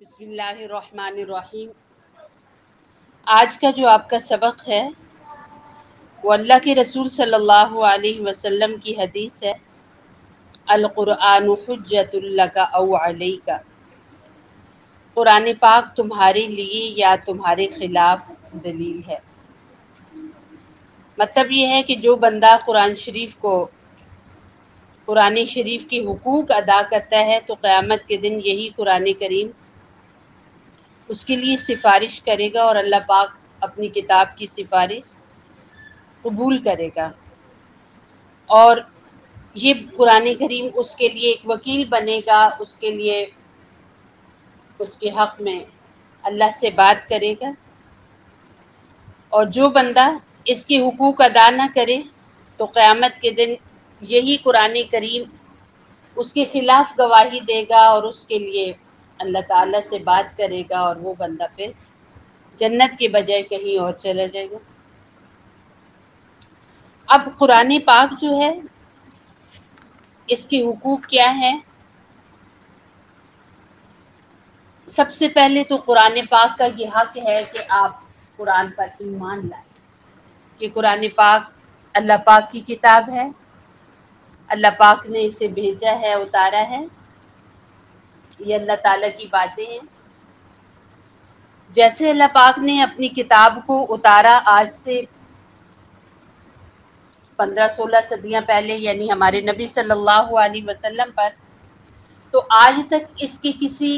بسم اللہ الرحمن الرحیم۔ آج کا جو آپ کا سبق ہے وہ اللہ کے رسول صلی اللہ علیہ وسلم کی حدیث ہے، القرآن حجۃ لک او علیک۔ قرآن پاک تمہارے لیے یا تمہارے خلاف دلیل ہے۔ مطلب یہ ہے کہ جو بندہ قرآن شریف کے حقوق ادا کرتا ہے تو قیامت کے دن یہی قرآن کریم اس کے لیے سفارش کرے گا اور اللہ پاک اپنی کتاب کی سفارش قبول کرے گا، اور یہ قرآن کریم اس کے لیے ایک وکیل بنے گا، اس کے لیے اس کے حق میں اللہ سے بات کرے گا۔ اور جو بندہ اس کے حقوق ادا نہ کرے تو قیامت کے دن یہی قرآن کریم اس کے خلاف گواہی دے گا اور اس کے لیے اللہ تعالیٰ سے بات کرے گا، اور وہ بندہ پھر جنت کے بجائے کہیں اور چلا جائے گا۔ اب قرآن پاک جو ہے اس کے حقوق کیا ہیں؟ سب سے پہلے تو قرآن پاک کا یہ حق ہے کہ آپ قرآن پر ایمان لائیں کہ قرآن پاک اللہ پاک کی کتاب ہے، اللہ پاک نے اسے بھیجا ہے، اتارا ہے، یہ اللہ تعالیٰ کی باتیں ہیں۔ جیسے اللہ پاک نے اپنی کتاب کو اتارا آج سے 15-16 صدیاں پہلے، یعنی ہمارے نبی صلی اللہ علیہ وسلم پر، تو آج تک اس کے کسی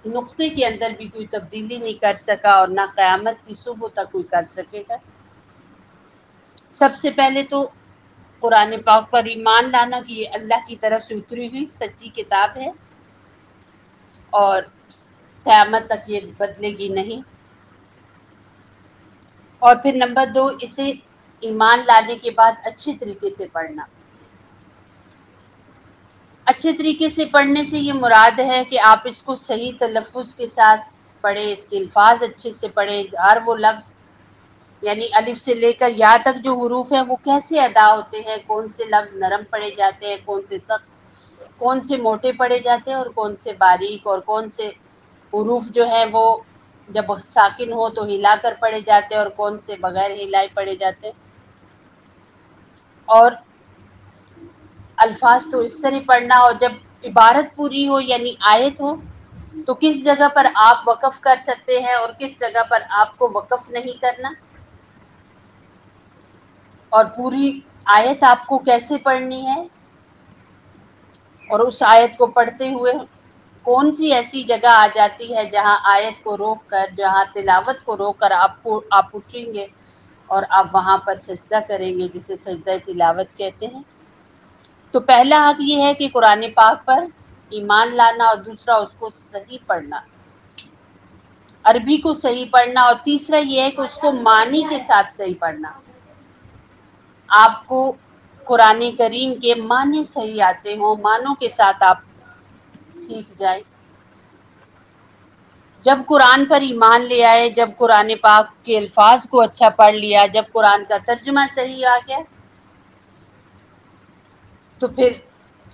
نقطے کے اندر بھی کوئی تبدیلی نہیں کر سکا اور نہ قیامت کی صبح تک کوئی کر سکے گا۔ سب سے پہلے تو قرآن پاک پر ایمان لانا کہ یہ اللہ کی طرف سے اتری ہوئی سچی کتاب ہے اور قیامت تک یہ بدلے گی نہیں۔ اور پھر نمبر 2، اسے ایمان لانے کے بعد اچھے طریقے سے پڑھنا۔ اچھے طریقے سے پڑھنے سے یہ مراد ہے کہ آپ اس کو صحیح تلفظ کے ساتھ پڑھیں، اس کے الفاظ اچھے سے پڑھیں، ہر وہ لفظ یعنی الف سے لے کر یا تک جو حروف ہیں وہ کیسے ادا ہوتے ہیں، کون سے لفظ نرم پڑھے جاتے ہیں، کون سے سخت، کون سے موٹے پڑھے جاتے ہیں اور کون سے باریک، اور کون سے حروف جو ہیں وہ جب ساکن ہو تو ہلا کر پڑھے جاتے ہیں اور کون سے بغیر ہلائے پڑھے جاتے ہیں۔ اور الفاظ تو اس طرح پڑھنا، اور جب عبارت پوری ہو یعنی آیت ہو تو کس جگہ پر آپ وقف کر سکتے ہیں اور کس جگہ پر آپ کو وقف نہیں کرنا، اور پوری آیت آپ کو کیسے پڑھنی ہے، اور اس آیت کو پڑھتے ہوئے کون سی ایسی جگہ آ جاتی ہے جہاں آیت کو روک کر، جہاں تلاوت کو روک کر آپ اٹھیں گے اور آپ وہاں پر سجدہ کریں گے، جسے سجدہ تلاوت کہتے ہیں۔ تو پہلا حق یہ ہے کہ قرآن پاک پر ایمان لانا، اور دوسرا اس کو صحیح پڑھنا، عربی کو صحیح پڑھنا، اور تیسرا یہ ہے کہ اس کو معنی کے ساتھ صحیح پڑھنا۔ آپ کو قرآن کریم کے معنی صحیح آتے ہوں، معنوں کے ساتھ آپ سیکھ جائیں۔ جب قرآن پر ایمان لے آئے، جب قرآن پاک کے الفاظ کو اچھا پڑھ لیا، جب قرآن کا ترجمہ صحیح آ گیا، تو پھر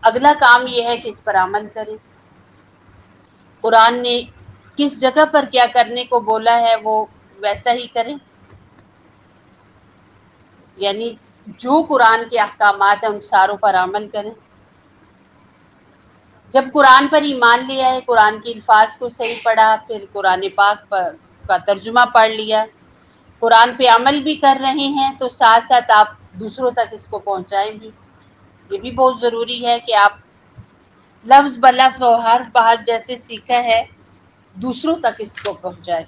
اگلا کام یہ ہے کہ اس پر عمل کریں۔ قرآن نے کس جگہ پر کیا کرنے کو بولا ہے وہ ویسا ہی کریں، یعنی جو قرآن کے احکامات ہیں ان ساروں پر عمل کریں۔ جب قرآن پر ایمان لے آئے، قرآن کے الفاظ کو صحیح پڑھا، پھر قرآن پاک کا ترجمہ پڑھ لیا، قرآن پہ عمل بھی کر رہے ہیں، تو ساتھ ساتھ آپ دوسروں تک اس کو پہنچائیں بھی۔ یہ بھی بہت ضروری ہے کہ آپ لفظ بلفظ اور حرف بحرف جیسے سیکھا ہے دوسروں تک اس کو پہنچائیں،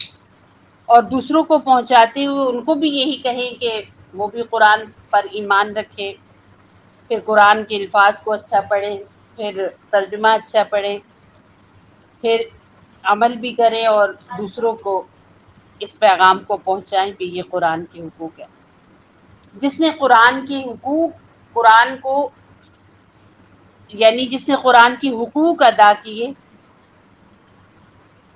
اور دوسروں کو پہنچاتے ہوئے ان کو بھی یہی کہیں کہ وہ بھی قرآن پر ایمان رکھیں، پھر قرآن کے الفاظ کو اچھا پڑھیں، پھر ترجمہ اچھا پڑھیں، پھر عمل بھی کریں اور دوسروں کو اس پیغام کو پہنچائیں کہ یہ قرآن کے حقوق ہے۔ جس نے قرآن کے حقوق، قرآن کو یعنی جس نے قرآن کے حقوق ادا کیے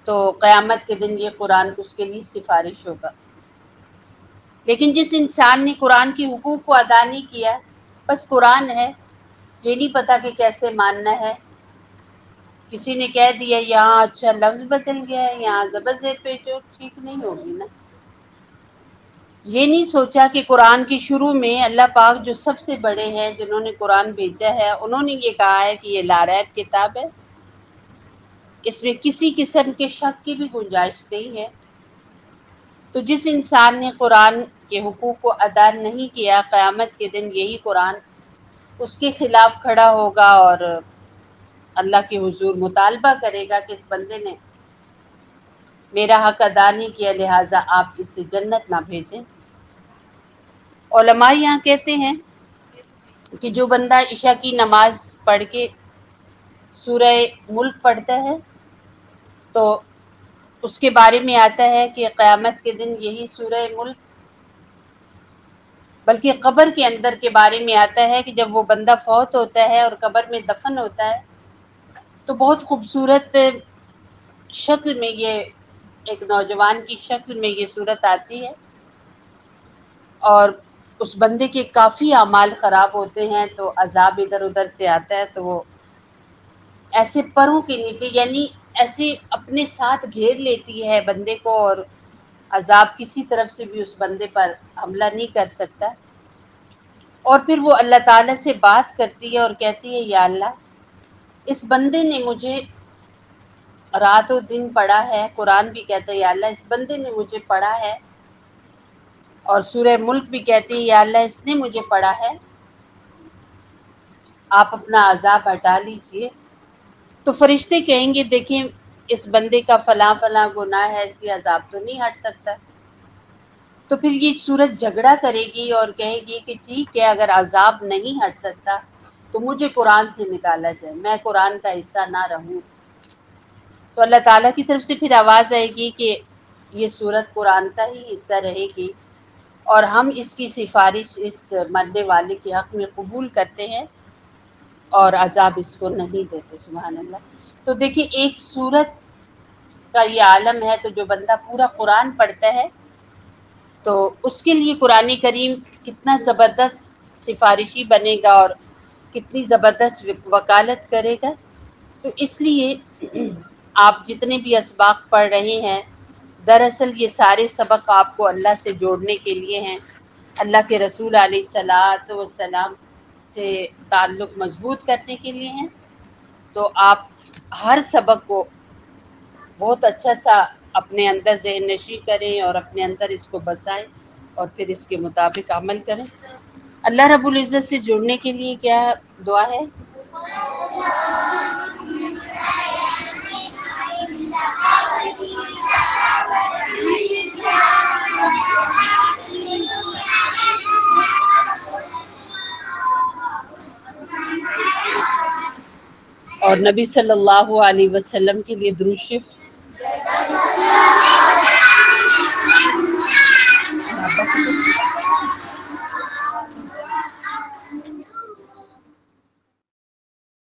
تو قیامت کے دن یہ قرآن اس کے لیے سفارش ہوگا۔ لیکن جس انسان نے قرآن کے حقوق کو ادا نہیں کیا، بس قرآن ہے، یہ نہیں پتا کہ کیسے ماننا ہے، کسی نے کہہ دیا یہاں اچھا لفظ بدل گیا ہے، یہاں زبر زیر پیش ہو، ٹھیک نہیں ہوگی نا۔ یہ نہیں سوچا کہ قرآن کی شروع میں اللہ پاک جو سب سے بڑے ہیں، جنہوں نے قرآن بھیجا ہے، انہوں نے یہ کہا ہے کہ یہ لاریب کتاب ہے، اس میں کسی قسم کے شک کی بھی گنجائش نہیں ہے۔ تو جس انسان نے قرآن کے حقوق کو ادا نہیں کیا، قیامت کے دن یہی قرآن اس کے خلاف کھڑا ہوگا اور اللہ کے حضور مطالبہ کرے گا کہ اس بندے نے میرا حق ادا نہیں کیا، لہٰذا آپ اس سے جنت نہ بھیجیں۔ علماء یہاں کہتے ہیں کہ جو بندہ عشاء کی نماز پڑھ کے سورہ ملک پڑھتا ہے تو اس کے بارے میں آتا ہے کہ قیامت کے دن یہی سورہ ملک، بلکہ قبر کے اندر کے بارے میں آتا ہے کہ جب وہ بندہ فوت ہوتا ہے اور قبر میں دفن ہوتا ہے تو بہت خوبصورت شکل میں یہ ایک نوجوان کی شکل میں یہ صورت آتی ہے، اور اس بندے کے کافی اعمال خراب ہوتے ہیں تو عذاب ادھر ادھر سے آتا ہے، تو وہ ایسے پروں کے نیچے یعنی ایسے اپنے ساتھ گھیر لیتی ہے بندے کو، اور عذاب کسی طرف سے بھی اس بندے پر حملہ نہیں کر سکتا۔ اور پھر وہ اللہ تعالیٰ سے بات کرتی ہے اور کہتی ہے یا اللہ اس بندے نے مجھے رات و دن پڑھا ہے، قرآن بھی کہتا ہے یا اللہ اس بندے نے مجھے پڑھا ہے، اور سورہ ملک بھی کہتی ہے یا اللہ اس نے مجھے پڑھا ہے، آپ اپنا عذاب ہٹا لیجئے۔ تو فرشتے کہیں گے دیکھیں اس بندے کا فلاں فلاں گناہ ہے، اس لیے عذاب تو نہیں ہٹ سکتا۔ تو پھر یہ سورت جھگڑا کرے گی اور کہے گی کہ ٹھیک ہے اگر عذاب نہیں ہٹ سکتا تو مجھے قرآن سے نکالا جائے، میں قرآن کا حصہ نہ رہوں۔ تو اللہ تعالیٰ کی طرف سے پھر آواز آئے گی کہ یہ سورت قرآن کا ہی حصہ رہے گی، اور ہم اس کی سفارش اس مرنے والے کے حق میں قبول کرتے ہیں اور عذاب اس کو نہیں دیتے۔ سبحان اللہ۔ تو دیکھیں ایک سورت کا یہ عالم ہے، تو جو بندہ پورا قرآن پڑھتا ہے تو اس کے لیے قرآن کریم کتنا زبردست سفارشی بنے گا اور کتنی زبردست وکالت کرے گا۔ تو اس لیے آپ جتنے بھی اسباق پڑھ رہے ہیں، دراصل یہ سارے سبق آپ کو اللہ سے جوڑنے کے لیے ہیں، اللہ کے رسول علیہ الصلاۃ والسلام سے تعلق مضبوط کرنے کے لیے ہیں۔ تو آپ ہر سبق کو بہت اچھا سا اپنے اندر ذہن نشی کریں اور اپنے اندر اس کو بسائیں اور پھر اس کے مطابق عمل کریں۔ اللہ رب العزت سے جڑنے کے لیے کیا دعا ہے؟ اور نبی صلی اللہ علیہ وسلم کے لیے درود شریف